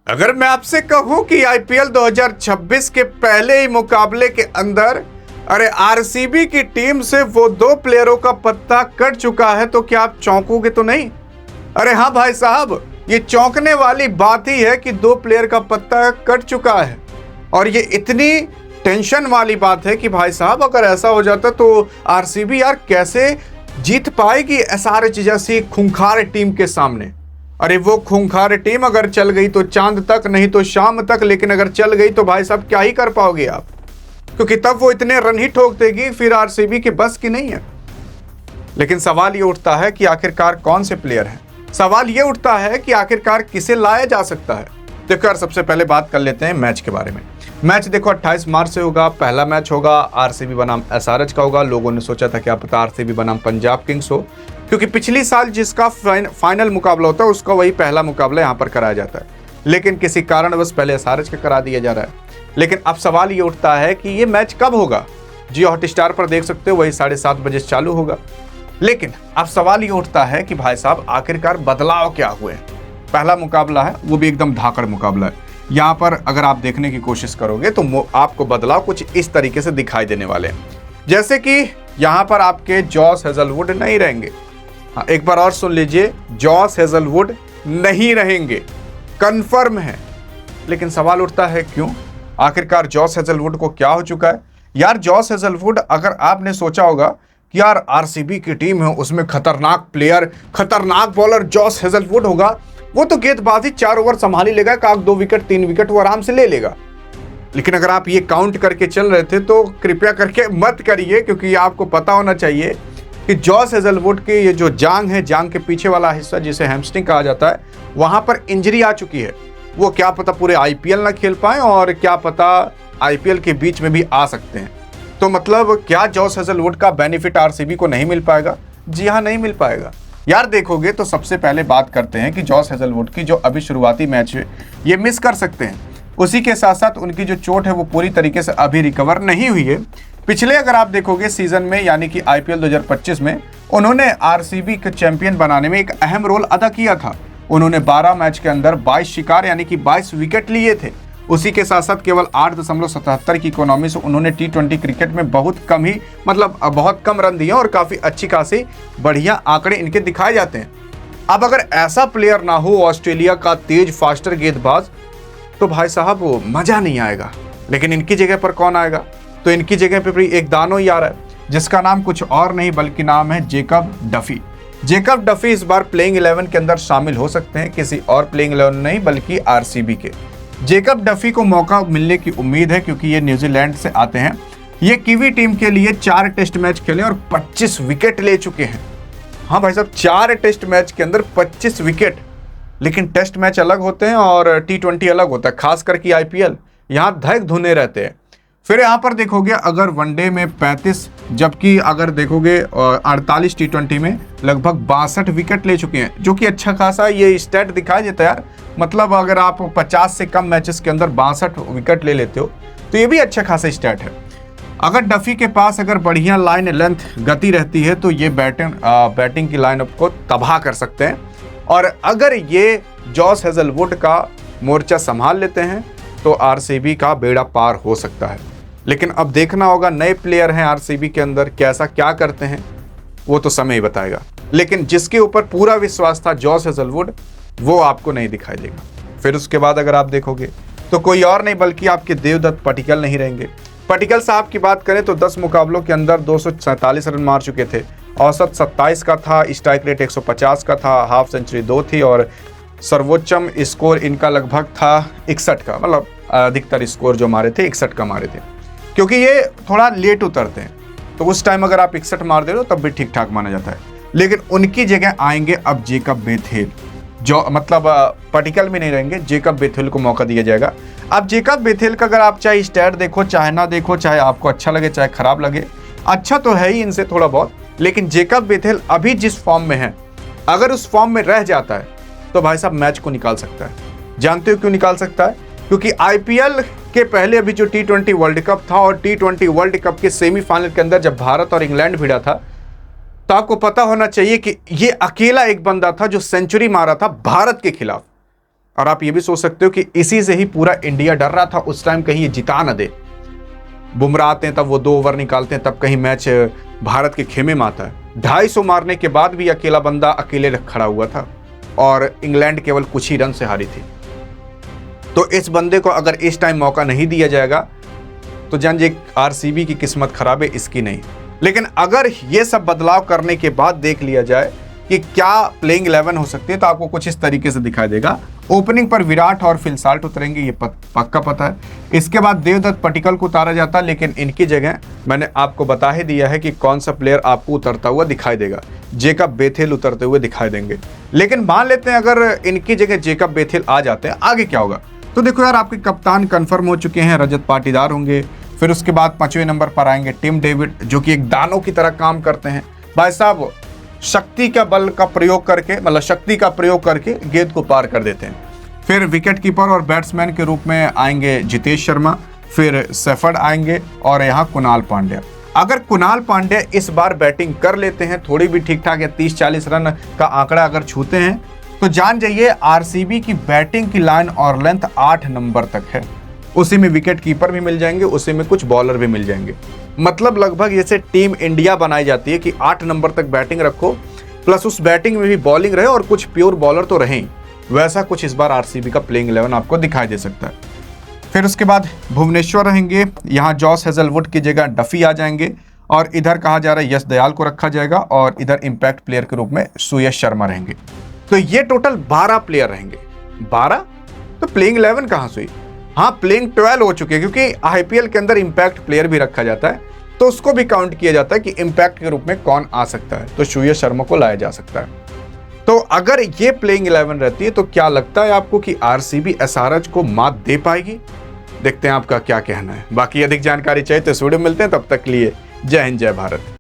अगर मैं आपसे कहूं कि आईपीएल 2026 के पहले ही मुकाबले के अंदर आरसीबी की टीम से वो 2 प्लेयरों का पत्ता कट चुका है तो क्या आप चौंकोगे तो नहीं? अरे हाँ भाई साहब, ये चौंकने वाली बात ही है कि 2 प्लेयर का पत्ता कट चुका है। और ये इतनी टेंशन वाली बात है कि भाई साहब अगर ऐसा हो जाता तो आरसीबी यार कैसे जीत पाएगी एसआरएच जैसी खूंखार टीम के सामने। अरे वो खूंखार टीम अगर चल गई तो चांद तक, नहीं तो शाम तक, लेकिन अगर चल गई तो भाई साहब क्या ही कर पाओगे आप, क्योंकि तब वो इतने रन ही ठोक देगी, फिर आरसीबी की बस की नहीं है। लेकिन सवाल ये उठता है कि आखिरकार कौन से प्लेयर हैं, सवाल ये उठता है कि आखिरकार किसे लाया जा सकता है। देखो यार, सबसे पहले बात कर लेते हैं मैच के बारे में। मैच देखो 28 मार्च से होगा, पहला मैच होगा, आरसीबी बनाम एसआरएच का होगा। लोगों ने सोचा था क्या पता आरसीबी बनाम पंजाब किंग्स हो, क्योंकि पिछली साल जिसका फाइनल मुकाबला होता है उसका वही पहला मुकाबला यहाँ पर कराया जाता है, लेकिन किसी कारणवश पहले एसआरएच का करा दिया जा रहा है। लेकिन अब सवाल ये उठता है कि ये मैच कब होगा। जियो हॉटस्टार पर देख सकते हो, वही 7:30 बजे चालू होगा। लेकिन अब सवाल ये उठता है कि भाई साहब आखिरकार बदलाव क्या हुए। पहला मुकाबला है, वो भी एकदम धाकड़ मुकाबला है। यहाँ पर अगर आप देखने की कोशिश करोगे तो आपको बदलाव कुछ इस तरीके से दिखाई देने वाले हैं, जैसे कि यहाँ पर आपके जॉस हेजलवुड नहीं रहेंगे। हाँ, एक बार और सुन लीजिए, जॉस हेजलवुड नहीं रहेंगे, कंफर्म है। लेकिन सवाल उठता है क्यों, आखिरकार जॉस हेजलवुड को क्या हो चुका है। यार जॉस हेजलवुड, अगर आपने सोचा होगा कि यार आरसीबी की टीम है, उसमें खतरनाक प्लेयर, खतरनाक बॉलर जॉस हेजलवुड होगा, वो तो गेंदबाजी 4 ओवर संभाल ही लेगा, 2 विकेट 3 विकेट वो आराम से ले लेगा। लेकिन अगर आप ये काउंट करके चल रहे थे तो कृपया करके मत करिए, क्योंकि आपको पता होना चाहिए कि जॉस हेजलवुड की ये जो जांग है, जांग के पीछे वाला हिस्सा जिसे हैमस्ट्रिंग कहा जाता है, वहां पर इंजरी आ चुकी है। वो क्या पता पूरे आईपीएल ना खेल पाए, और क्या पता आईपीएल के बीच में भी आ सकते हैं। तो मतलब क्या जॉस हेजलवुड का बेनिफिट आरसीबी को नहीं मिल पाएगा? जी हाँ, नहीं मिल पाएगा। यार देखोगे तो सबसे पहले बात करते हैं कि जॉस हेजलवुड की जो अभी शुरुआती मैच है ये मिस कर सकते हैं। उसी के साथ साथ उनकी जो चोट है वो पूरी तरीके से अभी रिकवर नहीं हुई है। पिछले अगर आप देखोगे सीजन में, यानी कि आईपीएल 2025 में, उन्होंने आरसीबी के चैंपियन बनाने में एक अहम रोल अदा किया था। उन्होंने 12 मैच के अंदर 22 शिकार यानी कि 22 विकेट लिए थे। उसी के साथ साथ केवल 8.77 की इकोनॉमी से उन्होंने टी20 क्रिकेट में बहुत कम ही, मतलब बहुत कम रन दिए, और काफ़ी अच्छी खासी बढ़िया आंकड़े इनके दिखाए जाते हैं। अब अगर ऐसा प्लेयर ना हो, ऑस्ट्रेलिया का तेज फास्टर गेंदबाज, तो भाई साहब वो मज़ा नहीं आएगा। लेकिन इनकी जगह पर कौन आएगा? तो इनकी जगह पर भी एक दानो ही आ रहा है, जिसका नाम कुछ और नहीं बल्कि नाम है जेकब डफी। जेकब डफी इस बार प्लेइंग 11 के अंदर शामिल हो सकते हैं, किसी और प्लेइंग 11 नहीं बल्कि आरसीबी के। जेकब डफी को मौका मिलने की उम्मीद है, क्योंकि ये न्यूजीलैंड से आते हैं। ये कीवी टीम के लिए 4 टेस्ट मैच खेले और 25 विकेट ले चुके हैं। हाँ भाई साहब, 4 टेस्ट मैच के अंदर 25 विकेट। लेकिन टेस्ट मैच अलग होते हैं और टी20 अलग होता है, खास करके आईपीएल, यहाँ धक धुने रहते हैं। फिर यहाँ पर देखोगे अगर वनडे में 35, जबकि अगर देखोगे 48 टी20 में लगभग 62 विकेट ले चुके हैं, जो कि अच्छा खासा ये स्टैट दिखाई देता है यार। मतलब अगर आप 50 से कम मैचेस के अंदर 62 विकेट ले लेते हो तो ये भी अच्छा खासा स्टैट है। अगर डफी के पास अगर बढ़िया लाइन लेंथ गति रहती है तो ये बैटिंग की लाइनअप को तबाह कर सकते हैं। और अगर ये जॉस हेजलवुड का मोर्चा संभाल लेते हैं तो आरसीबी का बेड़ा पार हो सकता है। लेकिन अब देखना होगा, नए प्लेयर हैं आरसीबी के अंदर, कैसा क्या करते हैं वो तो समय ही बताएगा। लेकिन जिसके ऊपर पूरा विश्वास था जॉस हेजलवुड, वो आपको नहीं दिखाई देगा। फिर उसके बाद अगर आप देखोगे तो कोई और नहीं बल्कि आपके देवदत्त पटिक्कल नहीं रहेंगे। पटिक्कल साहब की बात करें तो 10 मुकाबलों के अंदर 247 रन मार चुके थे, औसत 27 का था, स्ट्राइक रेट 150 का था, हाफ सेंचुरी 2 थी, और सर्वोच्चम स्कोर इनका लगभग था 61 का, मतलब अधिकतर स्कोर जो मारे थे 61 का मारे थे, क्योंकि ये थोड़ा लेट उतरते हैं। तो उस टाइम अगर आप 61 मार दे रहे हो तब भी ठीक ठाक माना जाता है। लेकिन उनकी जगह आएंगे अब जेकब बेथेल, जो मतलब पटिक्कल में नहीं रहेंगे, जेकब बेथेल को मौका दिया जाएगा। अब जेकब बेथेल का अगर आप चाहे स्टैट देखो चाहे ना देखो, चाहे आपको अच्छा लगे चाहे खराब लगे, अच्छा तो है ही इनसे थोड़ा बहुत, लेकिन जेकब बेथेल अभी जिस फॉर्म में है, अगर उस फॉर्म में रह जाता है तो भाई साहब मैच को निकाल सकता है। जानते हो क्यों निकाल सकता है? क्योंकि आईपीएल के पहले अभी जो टी20 वर्ल्ड कप था और टी20 वर्ल्ड कप के सेमीफाइनल के अंदर जब भारत और इंग्लैंड भिड़ा था, तो आपको पता होना चाहिए कि ये अकेला एक बंदा था जो सेंचुरी मारा था भारत के खिलाफ। और आप ये भी सोच सकते हो कि इसी से ही पूरा इंडिया डर रहा था उस टाइम, कहीं ये जिता न दे। बुमराह आते हैं तब वो 2 ओवर निकालते हैं, तब कहीं मैच भारत के खेमे में आता है। 250 मारने के बाद भी अकेला बंदा अकेले खड़ा हुआ था और इंग्लैंड केवल कुछ ही रन से हारी थी। तो इस बंदे को अगर इस टाइम मौका नहीं दिया जाएगा तो जान जी आरसीबी की किस्मत खराब है, इसकी नहीं। लेकिन अगर ये सब बदलाव करने के बाद देख लिया जाए कि क्या प्लेइंग 11 हो सकती है, तो आपको कुछ इस तरीके से दिखाई देगा। ओपनिंग पर विराट और फिल साल्ट उतरेंगे, ये पक्का पता है। इसके बाद देवदत्त पटिक्कल को उतारा जाता, लेकिन इनकी जगह मैंने आपको बता ही दिया है कि कौन सा प्लेयर आपको उतरता हुआ दिखाई देगा। जेकब बेथेल उतरते हुए दिखाई देंगे। लेकिन मान लेते हैं अगर इनकी जगह जेकब बेथेल आ जाते हैं, आगे क्या होगा? तो देखो यार, आपके कप्तान कंफर्म हो चुके हैं, रजत पाटीदार होंगे। फिर उसके बाद 5वें नंबर पर आएंगे टिम डेविड, जो कि एक दानों की तरह काम करते हैं। भाई साहब शक्ति का बल का प्रयोग करके, मतलब शक्ति का प्रयोग करके गेंद को पार कर देते हैं। फिर विकेट कीपर और बैट्समैन के रूप में आएंगे जितेश शर्मा, फिर सेफर्ड आएंगे और यहाँ कुणाल पांड्या। अगर कुणाल पांड्या इस बार बैटिंग कर लेते हैं, थोड़ी भी ठीक ठाक या 30-40 रन का आंकड़ा अगर छूते हैं, तो जान जाइए आरसीबी की बैटिंग की लाइन और लेंथ 8 नंबर तक है। उसी में विकेट कीपर भी मिल जाएंगे, उसी में कुछ बॉलर भी मिल जाएंगे। मतलब लगभग जैसे टीम इंडिया बनाई जाती है कि 8 नंबर तक बैटिंग रखो, प्लस उस बैटिंग में भी बॉलिंग रहे और कुछ प्योर बॉलर तो रहें। वैसा कुछ इस बार आरसीबी का प्लेइंग 11 आपको दिखाई दे सकता है। फिर उसके बाद भुवनेश्वर रहेंगे, यहाँ जॉस हेजलवुड की जगह डफी आ जाएंगे और इधर कहा जा रहा है यश दयाल को रखा जाएगा और इधर इम्पैक्ट प्लेयर के रूप में सुयश शर्मा रहेंगे। तो ये टोटल 12 प्लेयर रहेंगे। 12 तो प्लेइंग 11 कहाँ से हुई? हाँ, प्लेइंग 12 हो चुके हैं, क्योंकि आईपीएल के अंदर इम्पैक्ट प्लेयर भी रखा जाता है, तो उसको भी काउंट किया जाता है कि इम्पैक्ट के रूप में कौन आ सकता है। तो सुयश शर्मा को लाया जा सकता है। तो अगर ये प्लेइंग 11 रहती है तो क्या लगता है आपको कि आरसीबी एसआरएच को मात दे पाएगी? देखते हैं आपका क्या कहना है। बाकी अधिक जानकारी चाहिए तो इस वीडियो में मिलते हैं, तब तक के लिए जय हिंद जय भारत।